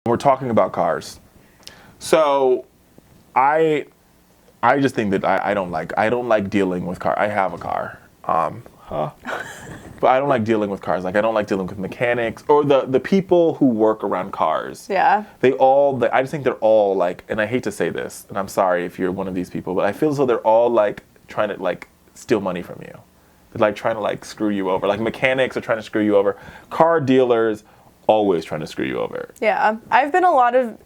We're talking about cars. So I just think that I don't like dealing with cars. I have a car. But I don't like dealing with cars. Like, I don't like dealing with mechanics or the people who work around cars. Yeah. I just think they're all like, and I hate to say this, and I'm sorry if you're one of these people, but I feel as though they're all like trying to like steal money from you. They're like trying to like screw you over. Like, mechanics are trying to screw you over. Car dealers always trying to screw you over. Yeah, I've been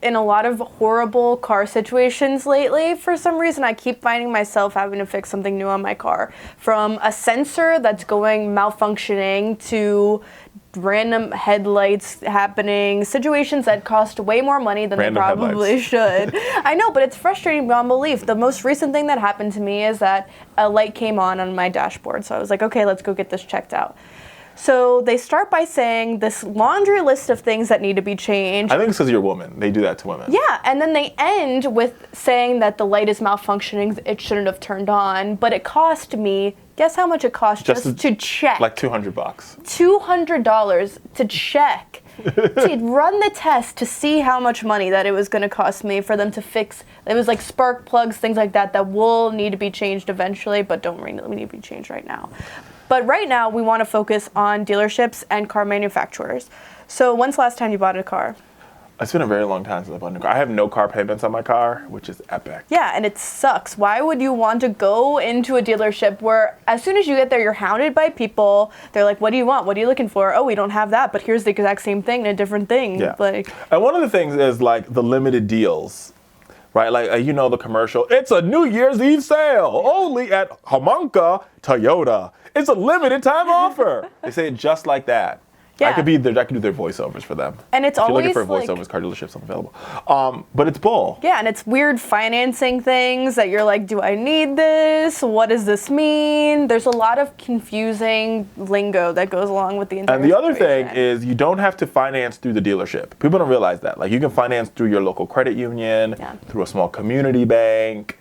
in a lot of horrible car situations lately. For some reason, I keep finding myself having to fix something new on my car. From a sensor that's going malfunctioning to random headlights happening, situations that cost way more money than Random they probably should. I know, but it's frustrating beyond belief. The most recent thing that happened to me is that a light came on my dashboard. So I was like, okay, let's go get this checked out. So they start by saying this laundry list of things that need to be changed. I think it's because you're a woman. They do that to women. Yeah, and then they end with saying that the light is malfunctioning, it shouldn't have turned on, but it cost me, guess how much it cost just to check? Like $200. $200 to check. To run the test to see how much money that it was going to cost me for them to fix. It was like spark plugs, things like that will need to be changed eventually, but don't really need to be changed right now. But right now, we want to focus on dealerships and car manufacturers. So when's the last time you bought a car? It's been a very long time since I bought a car. I have no car payments on my car, which is epic. Yeah, and it sucks. Why would you want to go into a dealership where as soon as you get there, you're hounded by people. They're like, what do you want? What are you looking for? Oh, we don't have that, but here's the exact same thing and a different thing. Yeah. Like, and one of the things is like the limited deals. Right, like you know the commercial. It's a New Year's Eve sale only at Hamanka Toyota. It's a limited time offer. They say it just like that. Yeah. I could do their voiceovers for them. And it's if you're always looking for voiceovers, car dealerships available. But it's bull. Yeah, and it's weird financing things that you're like, do I need this? What does this mean? There's a lot of confusing lingo that goes along with the entire And the other thing situation. is you don't have to finance through the dealership. People don't realize that. Like, you can finance through your local credit union, through a small community bank.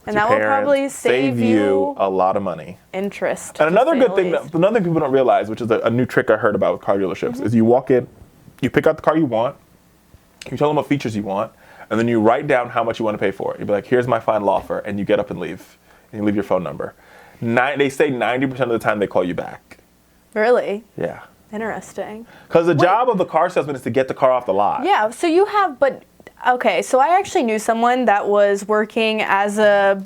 And that will probably save you a lot of money. Interest. And another good thing, another thing people don't realize, which is a new trick I heard about with car dealerships, is you walk in, you pick out the car you want, you tell them what features you want, and then you write down how much you want to pay for it. You'd be like, here's my final offer, and you get up and leave. And you leave your phone number. They say 90% of the time they call you back. Really? Yeah. Interesting. Because the job of the car salesman is to get the car off the lot. Yeah, so you have, okay, so I actually knew someone that was working as a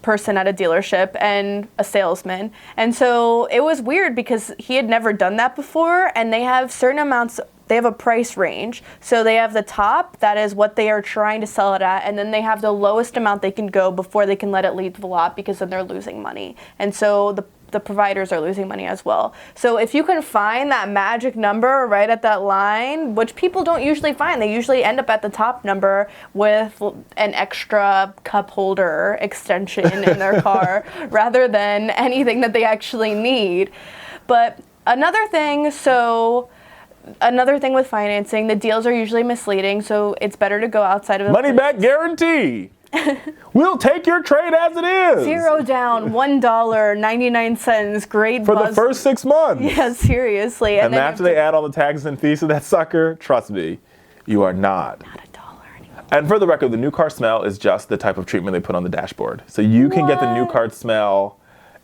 person at a dealership and a salesman. And so it was weird because he had never done that before, and they have certain amounts, they have a price range. So they have the top, that is what they are trying to sell it at, and then they have the lowest amount they can go before they can let it leave the lot because then they're losing money. And so the providers are losing money as well. So if you can find that magic number right at that line, which people don't usually find, they usually end up at the top number with an extra cup holder extension in their car rather than anything that they actually need. But another thing with financing, the deals are usually misleading, so it's better to go outside of the Money back guarantee. We'll take your trade as it is. Zero down, $1.99, great for the first 6 months. Yeah, seriously. And after they add all the taxes and fees to that sucker, trust me, you are not $1 anymore. And for the record, the new car smell is just the type of treatment they put on the dashboard. So you can get the new car smell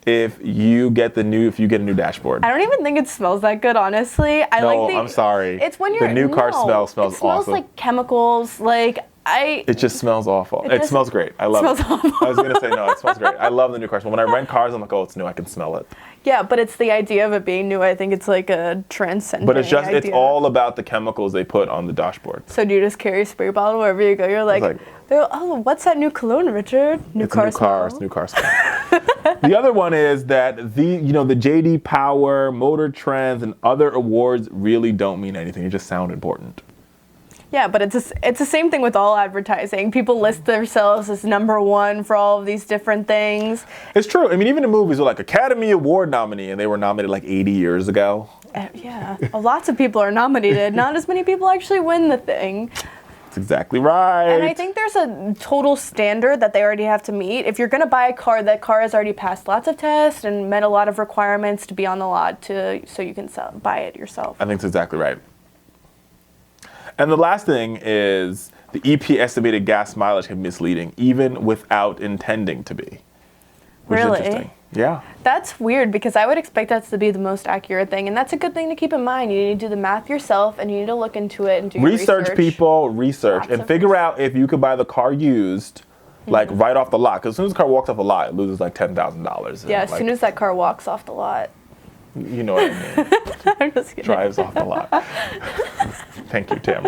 if you get a new dashboard. I don't even think it smells that good, honestly. I'm sorry. It's when you're the new car smell smells awesome. It smells like chemicals. It just smells awful. It smells great. I love it. Awful. I was going to say, no, it smells great. I love the new car smell. When I rent cars, I'm like, oh, it's new. I can smell it. Yeah, but it's the idea of it being new. I think it's like a transcendent But it's idea. all about the chemicals they put on the dashboard. So do you just carry a spray bottle wherever you go? You're like, oh, what's that new cologne, Richard? It's new car smell. The other one is that the JD Power, Motor Trends, and other awards really don't mean anything. They just sound important. Yeah, but it's the same thing with all advertising. People list themselves as #1 for all of these different things. It's true. I mean, even in movies, they're like Academy Award nominee, and they were nominated like 80 years ago. Yeah, lots of people are nominated. Not as many people actually win the thing. That's exactly right. And I think there's a total standard that they already have to meet. If you're going to buy a car, that car has already passed lots of tests and met a lot of requirements to be on the lot so you can buy it yourself. I think that's exactly right. And the last thing is the EP estimated gas mileage can be misleading, even without intending to be. Which Really? is interesting. Yeah. That's weird because I would expect that to be the most accurate thing, and that's a good thing to keep in mind. You need to do the math yourself, and you need to look into it and do your research. People, research, Lots and of figure out if you could buy the car used, like right off the lot. Because as soon as the car walks off the lot, it loses like $10,000. Yeah, as soon as that car walks off the lot. You know what I mean. I'm just kidding. Drives off the lot. Thank you, Tamara.